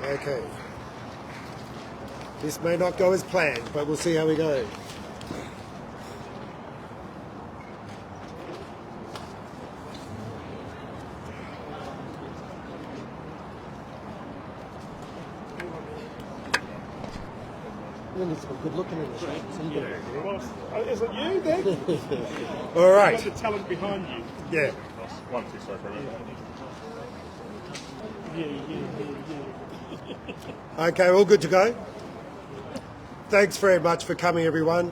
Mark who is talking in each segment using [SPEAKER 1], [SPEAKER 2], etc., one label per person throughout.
[SPEAKER 1] Okay. This may not go as planned, but we'll see how we go. Good looking in the shape.
[SPEAKER 2] Well, is it you then?
[SPEAKER 1] All right.
[SPEAKER 2] Got the talent behind you.
[SPEAKER 1] Yeah.
[SPEAKER 2] 1, 2, sorry, Yeah.
[SPEAKER 1] Okay, all good to go? Thanks very much for coming, everyone,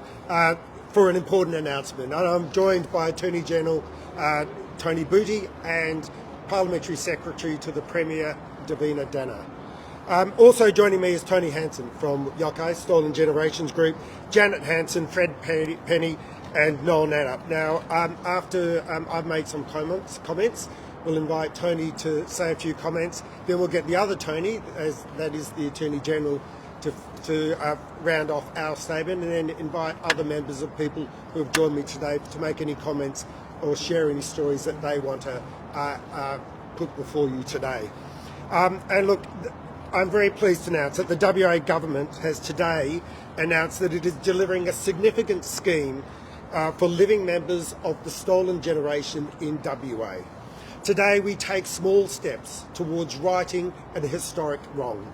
[SPEAKER 1] for an important announcement. And I'm joined by Attorney General Tony Booty and Parliamentary Secretary to the Premier, Davina Dana. Also joining me is Tony Hansen from Yokai, Stolen Generations Group, Janet Hansen, Fred Penny and Noel Nannup. Now, after I've made some comments, we'll invite Tony to say a few comments. Then we'll get the other Tony, that is the Attorney General, to round off our statement, and then invite other members of people who have joined me today to make any comments or share any stories that they want to put before you today. And look, I'm very pleased to announce that the WA government has today announced that it is delivering a significant scheme for living members of the stolen generation in WA. Today we take small steps towards righting an historic wrong.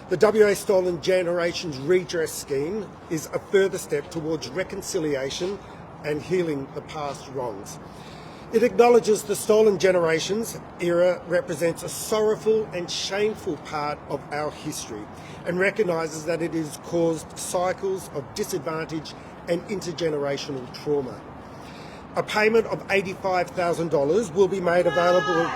[SPEAKER 1] The WA Stolen Generations Redress Scheme is a further step towards reconciliation and healing the past wrongs. It acknowledges the stolen generations era represents a sorrowful and shameful part of our history and recognises that it has caused cycles of disadvantage and intergenerational trauma. A payment of $85,000 will be made available.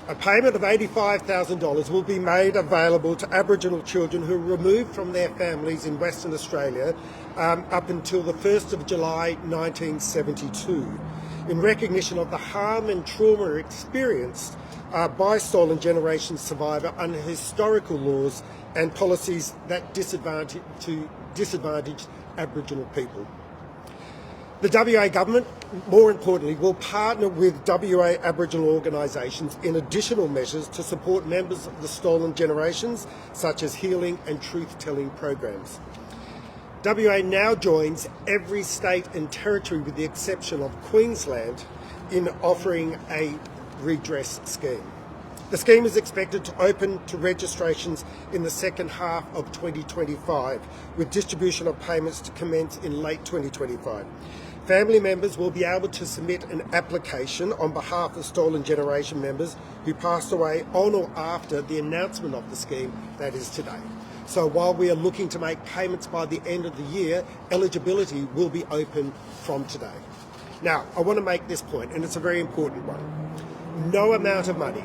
[SPEAKER 1] A payment of $85,000 will be made available to Aboriginal children who were removed from their families in Western Australia up until the 1st of July 1972. In recognition of the harm and trauma experienced by stolen generation survivor under historical laws and policies that disadvantage Aboriginal people. The WA government, more importantly, will partner with WA Aboriginal organisations in additional measures to support members of the stolen generations, such as healing and truth-telling programs. WA now joins every state and territory with the exception of Queensland in offering a redress scheme. The scheme is expected to open to registrations in the second half of 2025, with distribution of payments to commence in late 2025. Family members will be able to submit an application on behalf of stolen generation members who passed away on or after the announcement of the scheme, that is today. So while we are looking to make payments by the end of the year, eligibility will be open from today. Now, I want to make this point, and it's a very important one. No amount of money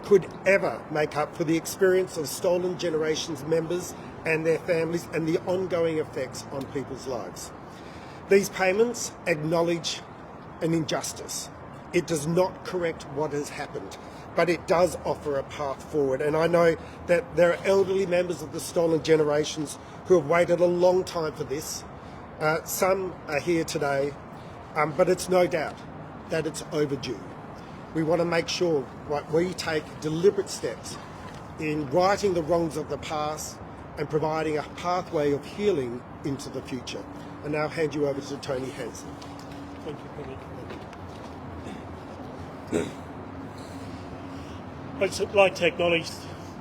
[SPEAKER 1] could ever make up for the experience of stolen generations members and their families and the ongoing effects on people's lives. These payments acknowledge an injustice. It does not correct what has happened, but it does offer a path forward. And I know that there are elderly members of the stolen generations who have waited a long time for this. Some are here today, but it's no doubt that it's overdue. We want to make sure that we take deliberate steps in righting the wrongs of the past and providing a pathway of healing into the future. I now hand you over to Tony Hansen.
[SPEAKER 2] Thank you, Penny. I'd like to acknowledge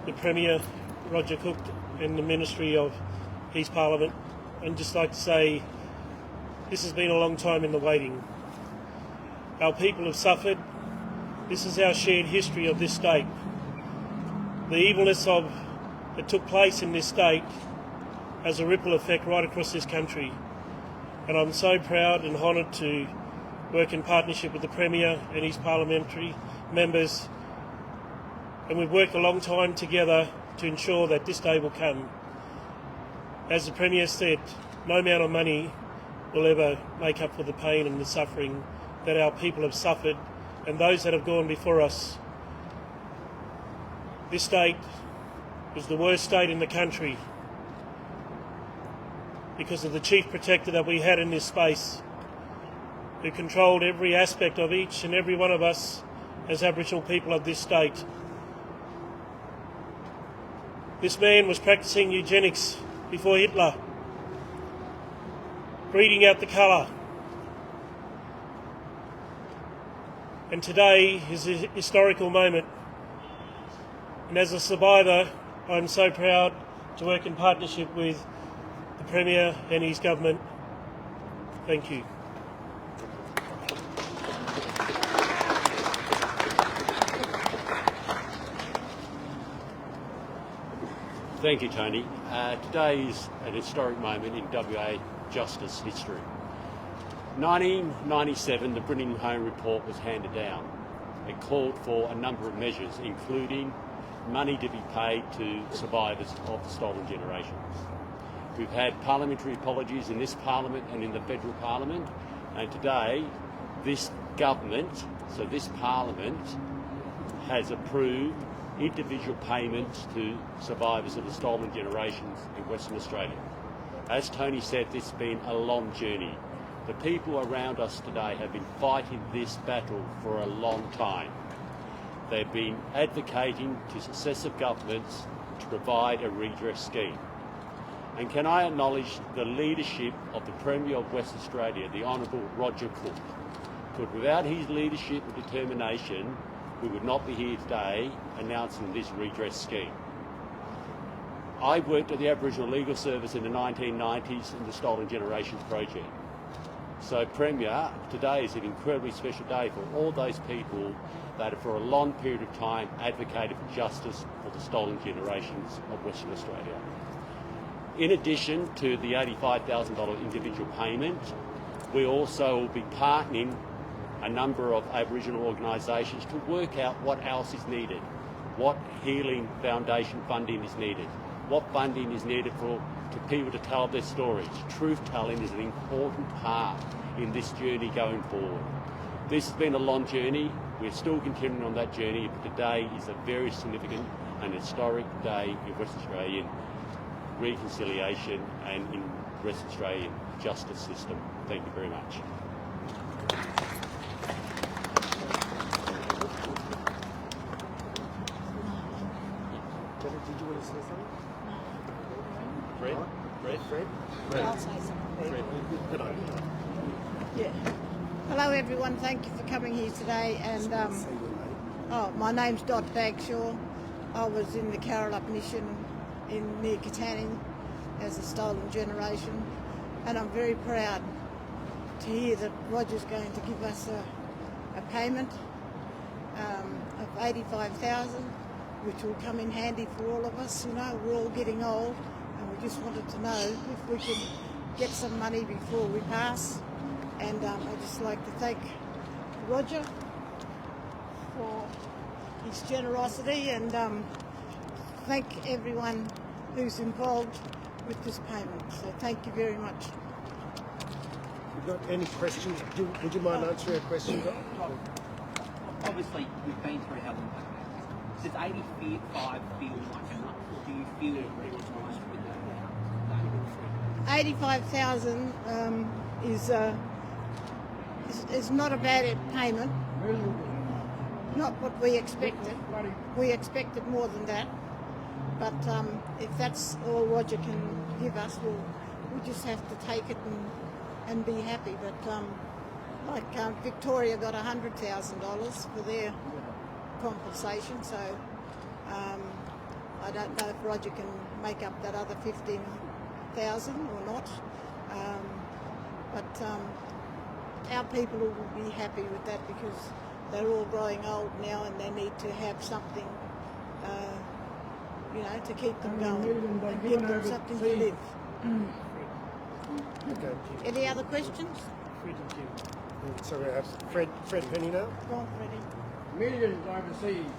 [SPEAKER 2] the Premier, Roger Cook, and the Ministry of his Parliament, and just like to say this has been a long time in the waiting. Our people have suffered. This is our shared history of this state. The evilness that took place in this state has a ripple effect right across this country. And I'm so proud and honoured to work in partnership with the Premier and his parliamentary members. And we've worked a long time together to ensure that this day will come. As the Premier said, no amount of money will ever make up for the pain and the suffering that our people have suffered and those that have gone before us. This state was the worst state in the country because of the chief protector that we had in this space, who controlled every aspect of each and every one of us as Aboriginal people of this state. This man was practicing eugenics before Hitler, breeding out the colour. And today is a historical moment. And as a survivor, I'm so proud to work in partnership with the Premier and his government. Thank you.
[SPEAKER 3] Thank you, Tony. Today is an historic moment in WA justice history. 1997, the Brittingham Report was handed down. It called for a number of measures, including money to be paid to survivors of the stolen generations. We've had parliamentary apologies in this Parliament and in the Federal Parliament, and today this government, so this Parliament, has approved individual payments to survivors of the stolen generations in Western Australia. As Tony said, this has been a long journey. The people around us today have been fighting this battle for a long time. They've been advocating to successive governments to provide a redress scheme. And can I acknowledge the leadership of the Premier of West Australia, the Honourable Roger Cook. Because without his leadership and determination, we would not be here today announcing this redress scheme. I worked at the Aboriginal Legal Service in the 1990s in the Stolen Generations Project. So Premier, today is an incredibly special day for all those people that have for a long period of time advocated for justice for the stolen generations of Western Australia. In addition to the $85,000 individual payment, we also will be partnering a number of Aboriginal organisations to work out what else is needed, what Healing Foundation funding is needed, what funding is needed to people to tell their stories. Truth-telling is an important part in this journey going forward. This has been a long journey. We're still continuing on that journey, but today is a very significant and historic day in West Australian reconciliation and in West Australian justice system. Thank you very much.
[SPEAKER 1] Did you want to say something?
[SPEAKER 3] Fred?
[SPEAKER 4] I'll say something.
[SPEAKER 1] Good idea.
[SPEAKER 4] Yeah. Hello everyone, thank you for coming here today. And my name's Dot Bagshaw. I was in the Carrolup Mission near Katanning as a stolen generation, and I'm very proud to hear that Roger's going to give us a payment of $85,000, which will come in handy for all of us. You know, we're all getting old, and we just wanted to know if we could get some money before we pass. And I'd just like to thank Roger for his generosity, and thank everyone who's involved with this payment. So thank you very much.
[SPEAKER 1] You've got any questions? Would you mind answering a question?
[SPEAKER 5] Obviously, we've been through hell and back. Does 85 feel like enough, or do you feel recognised with that?
[SPEAKER 4] 85,000 is not a bad payment. Not what we expected. We expected more than that. But if that's all Roger can give us, we just have to take it and be happy. But Victoria got $100,000 for their compensation, so I don't know if Roger can make up that other 15,000 or not. But our people will be happy with that, because they're all growing old now and they need to have something, to keep them going and give them something to live.
[SPEAKER 1] Okay.
[SPEAKER 4] Any other questions?
[SPEAKER 1] So we have Fred Penny now.
[SPEAKER 4] Go on, Freddie.
[SPEAKER 6] Millions overseas.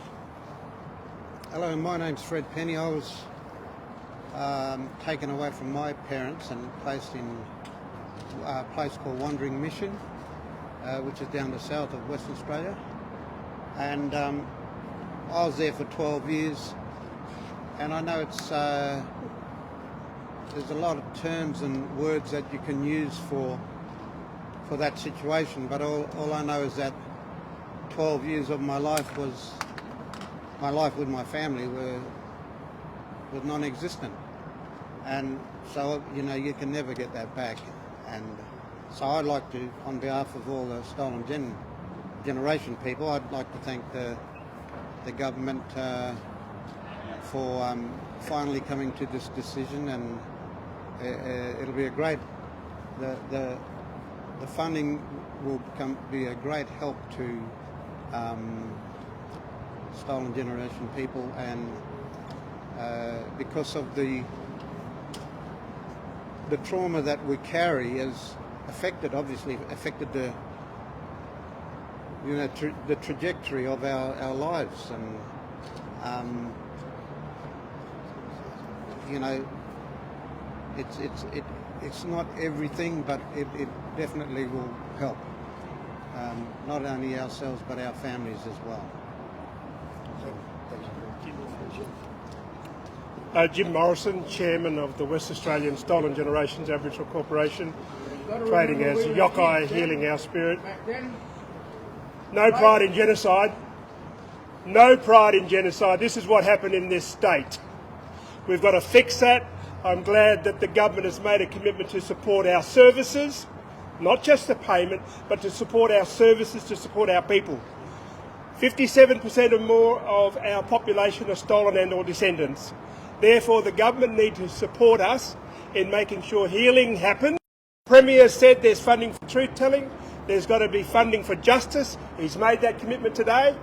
[SPEAKER 7] Hello, my name's Fred Penny. I was taken away from my parents and placed in a place called Wandering Mission, which is down the south of Western Australia. And I was there for 12 years, and I know it's there's a lot of terms and words that you can use for that situation, but all I know is that 12 years of my life was my life with my family, where was non-existent, and so you can never get that back. And so I'd like to, on behalf of all the Stolen Generation people, I'd like to thank the government for finally coming to this decision, and it'll be a great. The funding will be a great help to Stolen Generation people, and because of the trauma that we carry has obviously affected the the trajectory of our lives, and it's not everything, but it definitely will help not only ourselves but our families as well.
[SPEAKER 2] Jim Morrison, Chairman of the West Australian Stolen Generations Aboriginal Corporation, trading as Yokai Healing Our Spirit. No pride in genocide. No pride in genocide. This is what happened in this state. We've got to fix that. I'm glad that the government has made a commitment to support our services, not just the payment, but to support our services, to support our people. 57% or more of our population are stolen and or descendants. Therefore, the government needs to support us in making sure healing happens. The Premier said there's funding for truth-telling. There's got to be funding for justice. He's made that commitment today.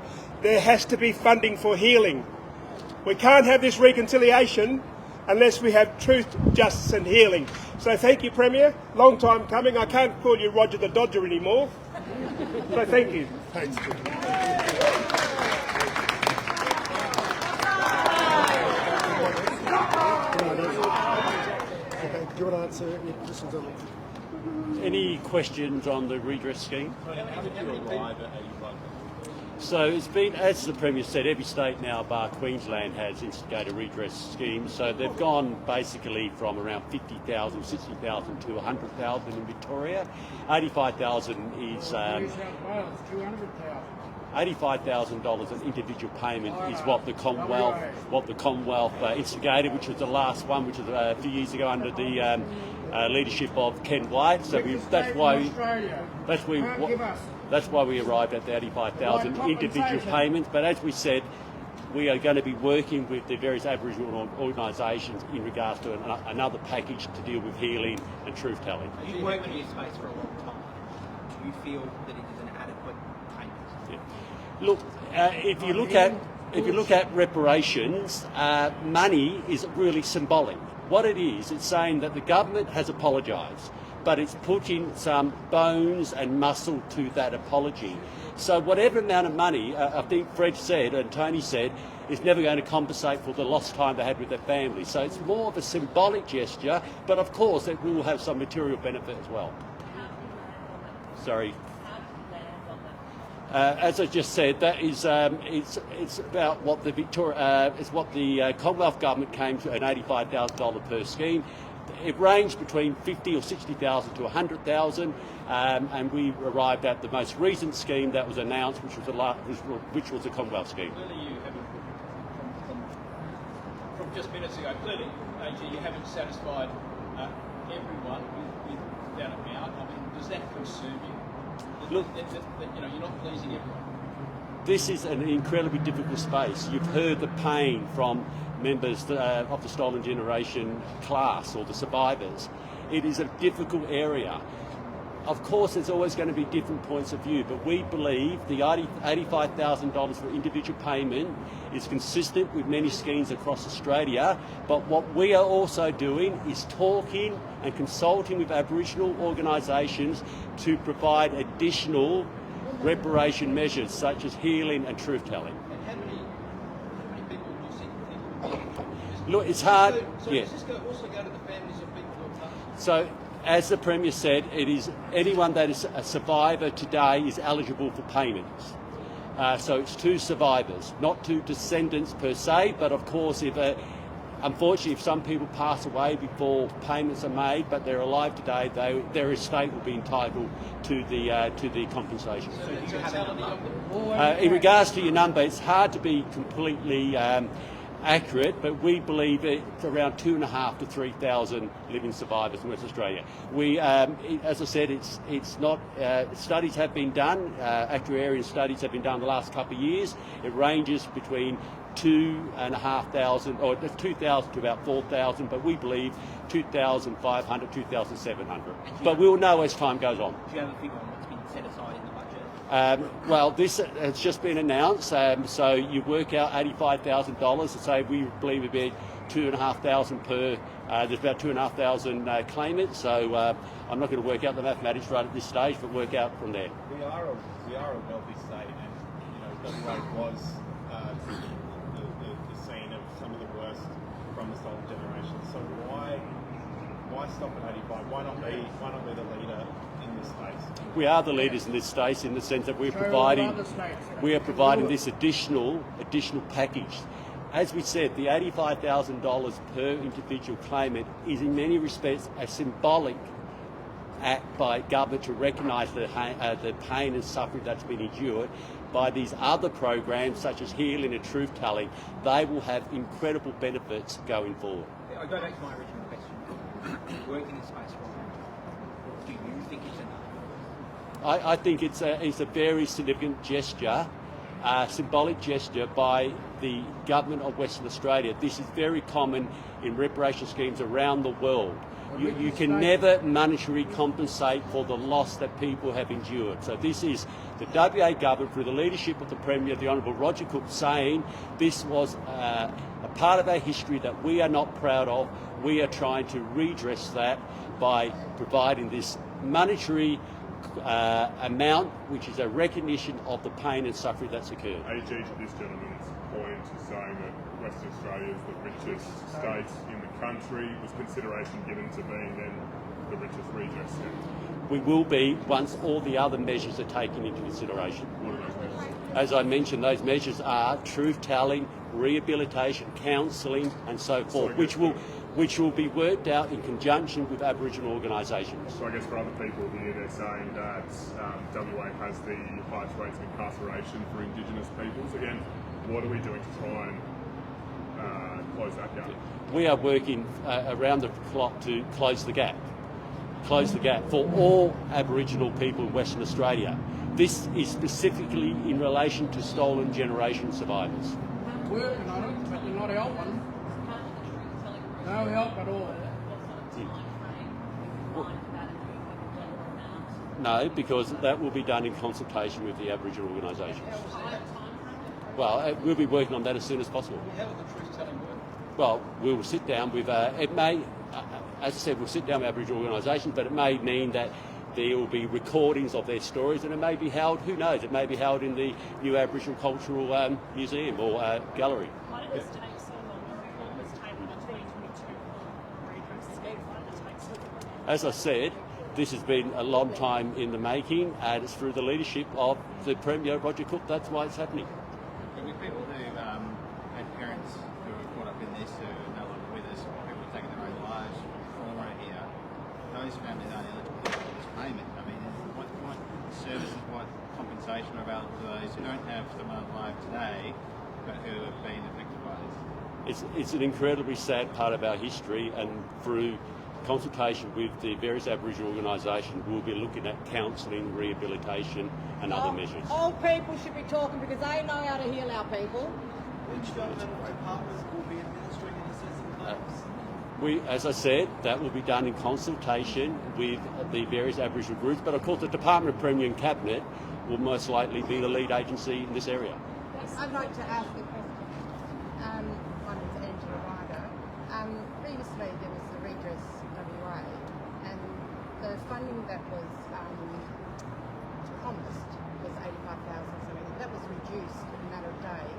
[SPEAKER 2] There has to be funding for healing. We can't have this reconciliation unless we have truth, justice and healing. So thank you, Premier. Long time coming. I can't call you Roger the Dodger anymore. So thank you.
[SPEAKER 1] Thanks, Jim. Okay, do you want to answer any questions on that?
[SPEAKER 3] Any questions on the redress scheme?
[SPEAKER 8] How did you arrive at 81?
[SPEAKER 3] So it's been, as the Premier said, every state now bar Queensland has instigated redress schemes. So they've gone basically from around 50,000, 60,000 to 100,000 in Victoria. 85,000 is
[SPEAKER 6] New South Wales, 200,000.
[SPEAKER 3] $85,000 an individual payment is what the Commonwealth instigated, which was the last one, which was a few years ago under the leadership of Ken White. So that's why we arrived at the 85,000 individual payments. But as we said, we are going to be working with the various Aboriginal organisations in regards to another package to deal with healing and truth telling.
[SPEAKER 5] You've worked in this space for a long time. Do you feel that it is an adequate payment?
[SPEAKER 3] Yeah. Look, if you look at reparations, money is really symbolic. What it is, it's saying that the government has apologised, but it's putting some bones and muscle to that apology. So whatever amount of money, I think Fred said and Tony said, is never going to compensate for the lost time they had with their family. So it's more of a symbolic gesture, but of course it will have some material benefit as well. Sorry. As I just said, that is it's about what the Commonwealth government came to an $85,000 per scheme. It ranged between 50 or 60,000 to 100,000, and we arrived at the most recent scheme that was announced, which was the Commonwealth scheme.
[SPEAKER 8] Clearly, you haven't, from just minutes ago, clearly, AG, you haven't satisfied everyone with that amount. I mean, does that consume you?
[SPEAKER 3] Look,
[SPEAKER 8] you're not pleasing everyone.
[SPEAKER 3] This is an incredibly difficult space. You've heard the pain from members of the Stolen Generation class or the survivors. It is a difficult area. Of course, there's always going to be different points of view, but we believe the $85,000 for individual payment is consistent with many schemes across Australia. But what we are also doing is talking and consulting with Aboriginal organisations to provide additional reparation measures such as healing and truth-telling.
[SPEAKER 8] And how many people do you think?
[SPEAKER 3] Look, it's hard.
[SPEAKER 8] So
[SPEAKER 3] yeah.
[SPEAKER 8] does this also go to the families of people who are part?
[SPEAKER 3] So, as the Premier said, it is anyone that is a survivor today is eligible for payments. So it's to survivors, not to descendants per se, but of course, unfortunately, if some people pass away before payments are made, but they're alive today, their estate will be entitled to the compensation.
[SPEAKER 8] So do you have a number?
[SPEAKER 3] In regards to your number, it's hard to be completely accurate, but we believe it's around 2,500 to 3,000 living survivors in Western Australia. We, as I said, it's not. Studies have been done. Actuarial studies have been done the last couple of years. It ranges between 2,500 or 2,000 to about 4,000, but we believe 2,500, 2,700. But we'll know as time goes on.
[SPEAKER 5] Do you have a figure on what's been set aside in the budget?
[SPEAKER 3] Well, this has just been announced, so you work out $85,000. So we believe it'd be 2,500 per. There's about 2,500 claimants, so I'm not going to work out the mathematics right at this stage, but work out from there.
[SPEAKER 9] We are a wealthy state, and WA was the scene of some of the worst from the stolen generation. So why stop at 85? Why not be the leader in this space?
[SPEAKER 3] We are the leaders in this space in the sense that we are providing this additional package. As we said, the $85,000 per individual claimant is in many respects a symbolic act by government to recognise the pain and suffering that's been endured. By these other programs such as Healing and Truth Telling, they will have incredible benefits going forward.
[SPEAKER 5] I go back to my original question. Working in space, do you think it's enough?
[SPEAKER 3] I think it's a very significant gesture, symbolic gesture by the government of Western Australia. This is very common in reparation schemes around the world. You can never monetarily compensate for the loss that people have endured. So this is the WA government, through the leadership of the Premier, the Honourable Roger Cook, saying this was a part of our history that we are not proud of. We are trying to redress that by providing this monetary amount, which is a recognition of the pain and suffering that's occurred.
[SPEAKER 10] AG to this gentleman's point is saying that Western Australia is the richest state in the country. Was consideration given to being then the richest region?
[SPEAKER 3] We will be once all the other measures are taken into consideration.
[SPEAKER 10] What are those measures?
[SPEAKER 3] As I mentioned, those measures are truth telling, rehabilitation, counselling and so forth, which will be worked out in conjunction with Aboriginal organisations.
[SPEAKER 10] So I guess for other people here, they're saying that WA has the highest rates of incarceration for Indigenous peoples. Again, what are we doing to try and close that gap?
[SPEAKER 3] We are working around the clock to close the gap for all Aboriginal people in Western Australia. This is specifically in relation to stolen generation survivors.
[SPEAKER 6] Working on it, but you're not helping. No help at all.
[SPEAKER 3] No, because that will be done in consultation with the Aboriginal organisations. Well, we'll be working on that as soon as possible.
[SPEAKER 8] How will the truth telling work?
[SPEAKER 3] Well, we will sit down with, it may, as I said, we'll sit down with Aboriginal organisations, but it may mean that there will be recordings of their stories, and it may be held, who knows, it may be held in the new Aboriginal Cultural Museum or gallery.
[SPEAKER 11] Why did this take so long? What was taken in 2022 for redress scheme? Why did it take so long?
[SPEAKER 3] As I said, this has been a long time in the making, and it's through the leadership of the Premier, Roger Cook. That's why it's happening.
[SPEAKER 9] But with people who had parents who were caught up in this, who are no longer with us, or people who are taking their own lives from right here, those families aren't eligible for this payment. I mean, what services, what compensation are available to those who don't have someone alive today, but who have been affected by this?
[SPEAKER 3] It's an incredibly sad part of our history, and through consultation with the various Aboriginal organisations, we'll be looking at counselling, rehabilitation and other measures.
[SPEAKER 12] All people should be talking because they know how to heal our people.
[SPEAKER 13] Which governmental departments will be administering and assessing claims?
[SPEAKER 3] As I said, that will be done in consultation with the various Aboriginal groups, but of course the Department of Premier and Cabinet will most likely be the lead agency in this area.
[SPEAKER 4] I'd like to ask a question. My name's Angela Ryder. Previously there was the Redress WA, and the funding that was promised was 85,000 something. That was reduced in a matter of days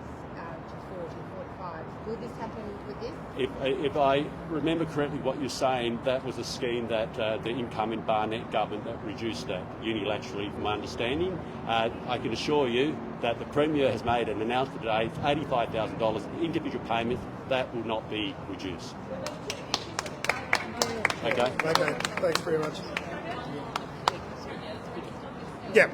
[SPEAKER 4] to 40, 45. Will this happen with this?
[SPEAKER 3] If I remember correctly what you're saying, that was a scheme that the incoming Barnett government that reduced that unilaterally, from my understanding. I can assure you that the Premier has made an announcement today, $85,000 individual payments, that will not be reduced. Okay.
[SPEAKER 1] Okay, thanks very much. Yeah.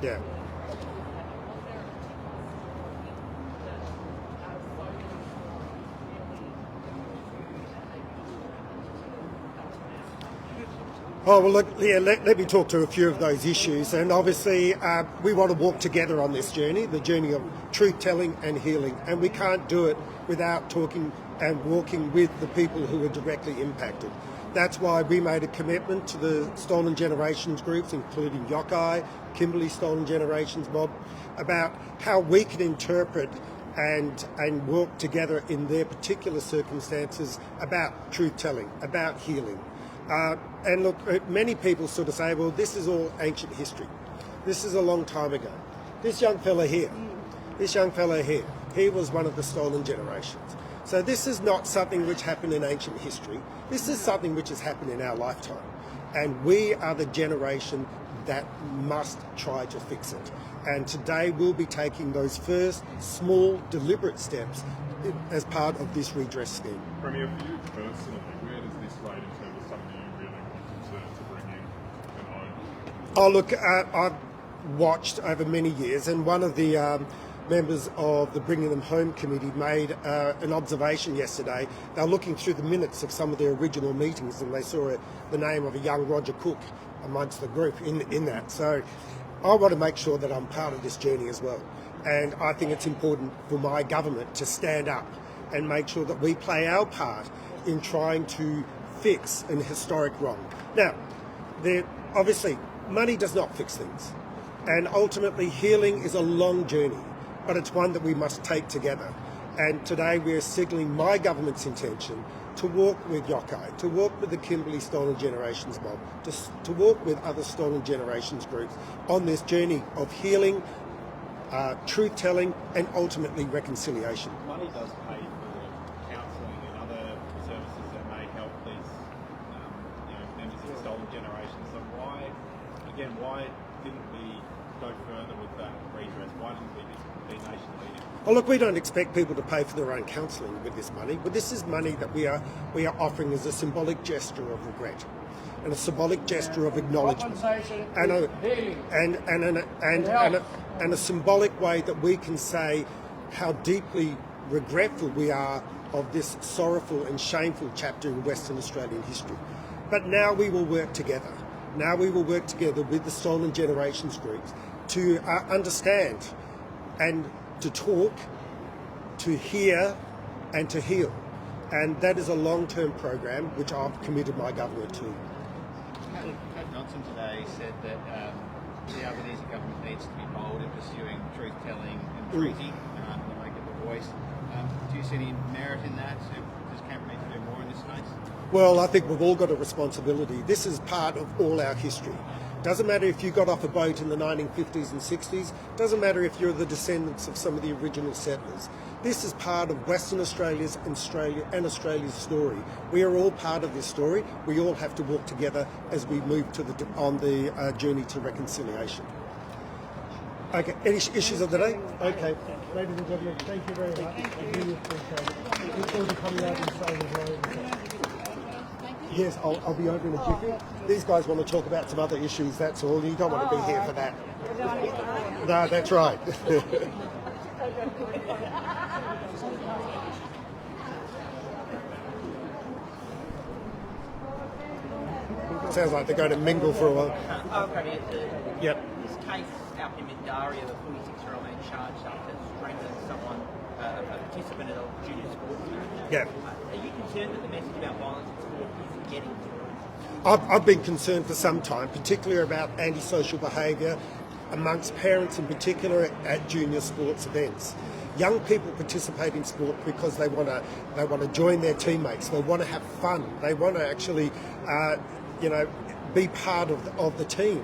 [SPEAKER 1] Yeah. Oh, well, look, yeah, let me talk to a few of those issues. And obviously, we want to walk together on this journey, the journey of truth-telling and healing. And we can't do it without talking and walking with the people who are directly impacted. That's why we made a commitment to the Stolen Generations groups, including Yokai, Kimberley Stolen Generations Mob, about how we can interpret and work together in their particular circumstances about truth-telling, about healing. And look, many people sort of say, well, this is all ancient history. This is a long time ago. This young fella here, he was one of the stolen generations. So this is not something which happened in ancient history. This is something which has happened in our lifetime. And we are the generation that must try to fix it. And today we'll be taking those first small, deliberate steps as part of this redress scheme.
[SPEAKER 10] Premier, for you personally, where does this rate in terms of something you really wanted to bring in and own?
[SPEAKER 1] Oh, look, I've watched over many years, and one of the members of the Bringing Them Home Committee made an observation yesterday. They were looking through the minutes of some of their original meetings, and they saw the name of a young Roger Cook amongst the group in that. So I want to make sure that I'm part of this journey as well. And I think it's important for my government to stand up and make sure that we play our part in trying to fix an historic wrong. Now, obviously, money does not fix things. And ultimately, healing is a long journey, but it's one that we must take together. And today we're signalling my government's intention to walk with Yokai, to walk with the Kimberley Stolen Generations Mob, to walk with other Stolen Generations groups on this journey of healing, truth-telling, and ultimately reconciliation.
[SPEAKER 9] Money does pay for counselling and other services that may help these members of the Stolen Generation. So why didn't we go further with that redress? Why didn't we be nation leading?
[SPEAKER 1] Oh, look, we don't expect people to pay for their own counselling with this money, but this is money that we are offering as a symbolic gesture of regret and a symbolic gesture of acknowledgement and a symbolic way that we can say how deeply regretful we are of this sorrowful and shameful chapter in Western Australian history. But now we will work together. Now we will work together with the Stolen Generations groups to understand and to talk, to hear and to heal. And that is a long-term program which I've committed my government to.
[SPEAKER 9] Kate Johnson today said that the Albanese government needs to be bold in pursuing truth-telling and treaty to make it the voice. Do you see any merit in that? Does Canberra need to do more in this space?
[SPEAKER 1] Well, I think we've all got a responsibility. This is part of all our history. Doesn't matter if you got off a boat in the 1950s and 60s. Doesn't matter if you're the descendants of some of the original settlers. This is part of Western Australia's and Australia's story. We are all part of this story. We all have to walk together as we move on the journey to reconciliation. Okay, any issues of the day? Okay. Ladies and gentlemen, thank you very much. I really appreciate it. Look forward to coming out and saying hello. Yes, I'll be over in a jiffy. These guys want to talk about some other issues, that's all. You don't want to be here for that. No, that's right. Sounds like they're going to mingle for a while. Yep.
[SPEAKER 5] This case out in Mindaria, the 46-year-old man charged up to strengthen someone, a participant in a junior sports match.
[SPEAKER 1] Yeah.
[SPEAKER 5] Are you concerned that the message about violence in sport isn't getting to
[SPEAKER 1] I've been concerned for some time, particularly about antisocial behaviour amongst parents in particular at junior sports events. Young people participate in sport because they want to join their teammates. They want to have fun. They want to actually, be part of the team.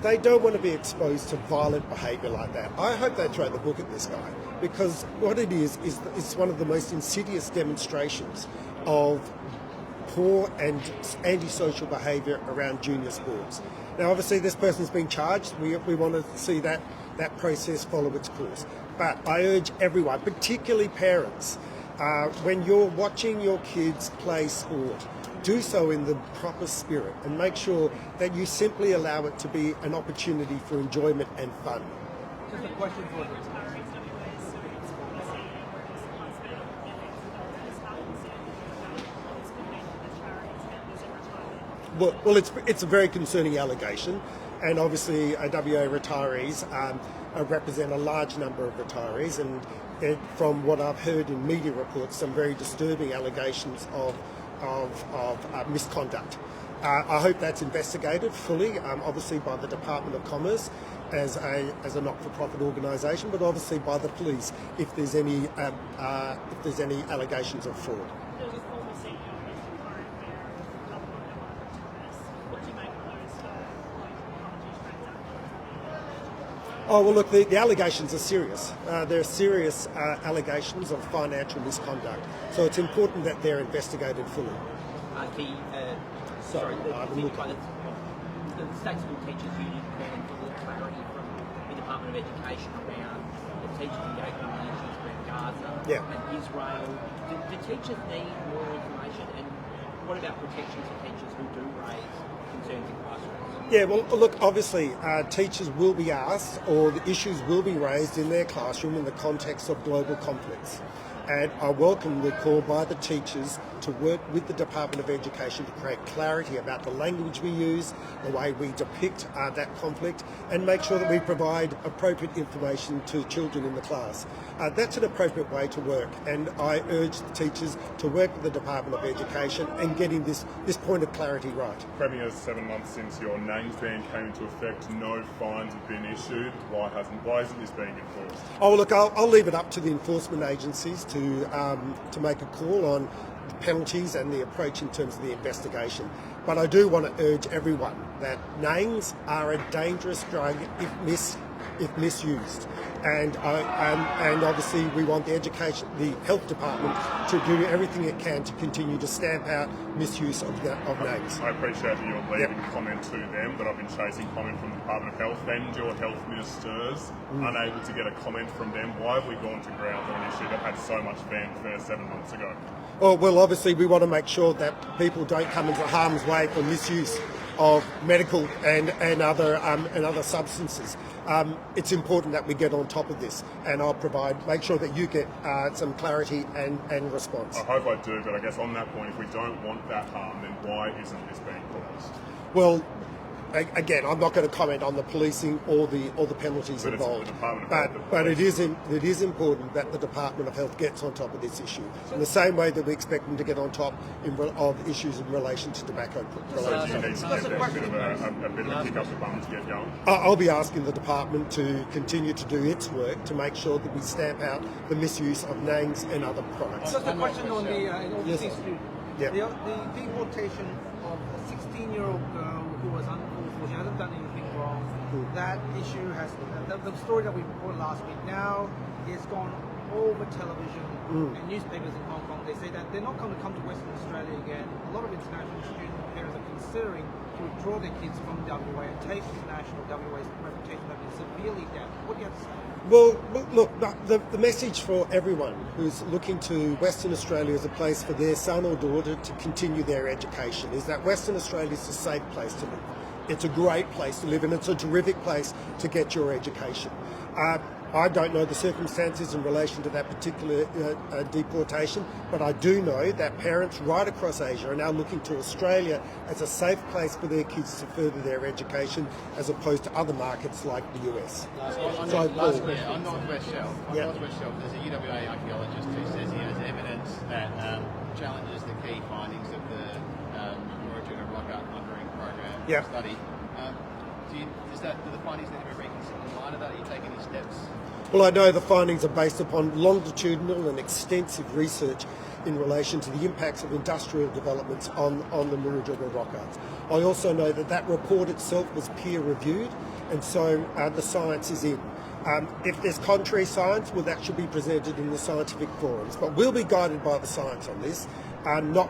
[SPEAKER 1] They don't want to be exposed to violent behaviour like that. I hope they throw the book at this guy, because what it is it's one of the most insidious demonstrations of poor and antisocial behaviour around junior sports. Now, obviously, this person's been charged. We want to see that process follow its course. But I urge everyone, particularly parents, when you're watching your kids play sport, do so in the proper spirit and make sure that you simply allow it to be an opportunity for enjoyment and fun.
[SPEAKER 6] Just a question for you.
[SPEAKER 1] Well, it's a very concerning allegation, and obviously WA retirees represent a large number of retirees, and from what I've heard in media reports, some very disturbing allegations of misconduct. I hope that's investigated fully, obviously by the Department of Commerce as a not-for-profit organisation, but obviously by the police if there's any allegations of fraud.
[SPEAKER 11] There's a former CEO who's retired there, what do you make of those apology transactions?
[SPEAKER 1] Oh, well, look, the allegations are serious. They're serious allegations of financial misconduct. So it's important that they're investigated fully.
[SPEAKER 5] The State School Teachers Union calling for more clarity from the Department of Education around the teacher engagement on issues around Gaza and Israel. Do teachers need more information? And what about protections for teachers who do raise concerns in classrooms?
[SPEAKER 1] Yeah, well, look, obviously, teachers will be asked, or the issues will be raised in their classroom in the context of global conflicts. And I welcome the call by the teachers to work with the Department of Education to create clarity about the language we use, the way we depict that conflict, and make sure that we provide appropriate information to children in the class. That's an appropriate way to work, and I urge the teachers to work with the Department of Education and getting this point of clarity right.
[SPEAKER 10] Premier, 7 months since your names ban came into effect, no fines have been issued. Why isn't this being enforced?
[SPEAKER 1] Oh, look, I'll leave it up to the enforcement agencies to make a call on the penalties and the approach in terms of the investigation. But I do want to urge everyone that names are a dangerous drug if misused, and obviously we want the health department to do everything it can to continue to stamp out misuse of names.
[SPEAKER 10] I appreciate that you're leaving comment to them, but I've been chasing comment from the Department of Health and your health ministers, unable to get a comment from them. Why have we gone to ground on an issue that had so much fanfare 7 months ago?
[SPEAKER 1] Oh, well, obviously we want to make sure that people don't come into harm's way for misuse of medical and other substances. It's important that we get on top of this, and I'll make sure that you get some clarity and response.
[SPEAKER 10] I hope I do, but I guess on that point, if we don't want that harm, then why isn't this being caused?
[SPEAKER 1] Well, again, I'm not going to comment on the policing or the penalties involved. But it is important that the Department of Health gets on top of this issue in the same way that we expect them to get on top of issues in relation to tobacco.
[SPEAKER 10] So do you need to get a bit of a kick up the bum to get going?
[SPEAKER 1] I'll be asking the department to continue to do its work to make sure that we stamp out the misuse of names and other products.
[SPEAKER 6] Just a question on the overseas student.
[SPEAKER 1] Yeah.
[SPEAKER 6] The deportation of a 16-year-old girl who was unlawful, she hasn't done anything wrong. That issue has, the story that we reported last week now is gone over television and newspapers in Hong Kong. They say that they're not going to come to Western Australia again. A lot of international student parents are considering to withdraw their kids from WA and take international WA's reputation have been severely damaged. What do you have to say?
[SPEAKER 1] Well, look, the message for everyone who's looking to Western Australia as a place for their son or daughter to continue their education is that Western Australia is a safe place to live. It's a great place to live, and it's a terrific place to get your education. I don't know the circumstances in relation to that particular deportation, but I do know that parents right across Asia are now looking to Australia as a safe place for their kids to further their education, as opposed to other markets like the US.
[SPEAKER 9] On Northwest Shelf, there's a UWA archaeologist who says he has evidence that challenges the key findings of the Murujuga Rock Art Plundering Program study. Do the findings need to be reconsidered in light of that? Are you taking any steps?
[SPEAKER 1] Well, I know the findings are based upon longitudinal and extensive research in relation to the impacts of industrial developments on the Murujuga Rock Arts. I also know that report itself was peer reviewed, and so the science is in. If there's contrary science, well, that should be presented in the scientific forums. But we'll be guided by the science on this, not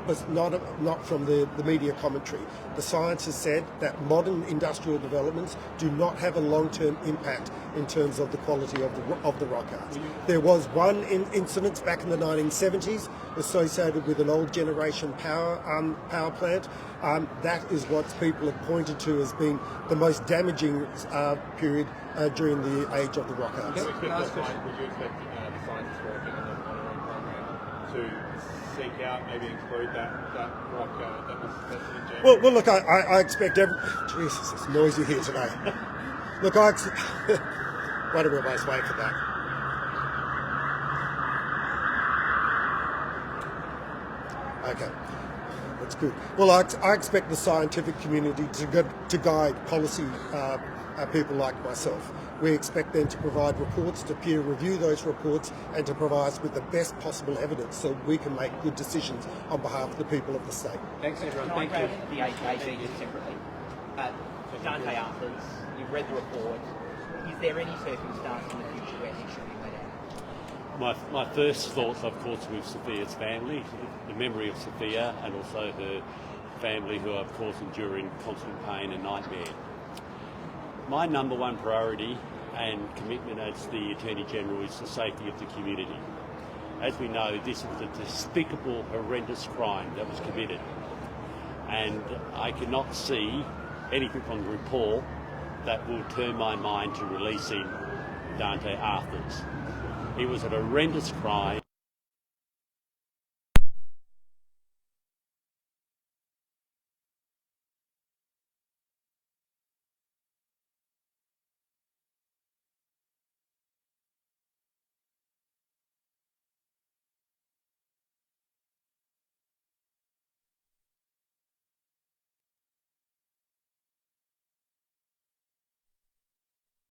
[SPEAKER 1] from the media commentary. The science has said that modern industrial developments do not have a long-term impact in terms of the quality of the rock art. There was one incident back in the 1970s associated with an old generation power plant. That is what people have pointed to as being the most damaging period during the age of the rock art.
[SPEAKER 14] Would you expect the scientists working on the monitoring program to seek out, maybe include that rock that was tested in January?
[SPEAKER 1] Well, look, I expect Jesus, it's noisy here today. Look, why don't we always wait for that? Okay, that's good. Well, I expect the scientific community to guide policy people like myself. We expect them to provide reports, to peer review those reports, and to provide us with the best possible evidence so we can make good decisions on behalf of the people of the state.
[SPEAKER 5] Thanks, everyone. Thank you. The AKC just separately. Dante Arthurs, you've read the report. Is there any circumstance in the future where he should be let out?
[SPEAKER 3] My first thoughts, of course, with Sophia's family, the memory of Sophia, and also her family who are, of course, enduring constant pain and nightmare. My number one priority and commitment as the Attorney-General is the safety of the community. As we know, this was a despicable, horrendous crime that was committed. And I cannot see anything from the report that will turn my mind to releasing Dante Arthurs. It was a horrendous crime.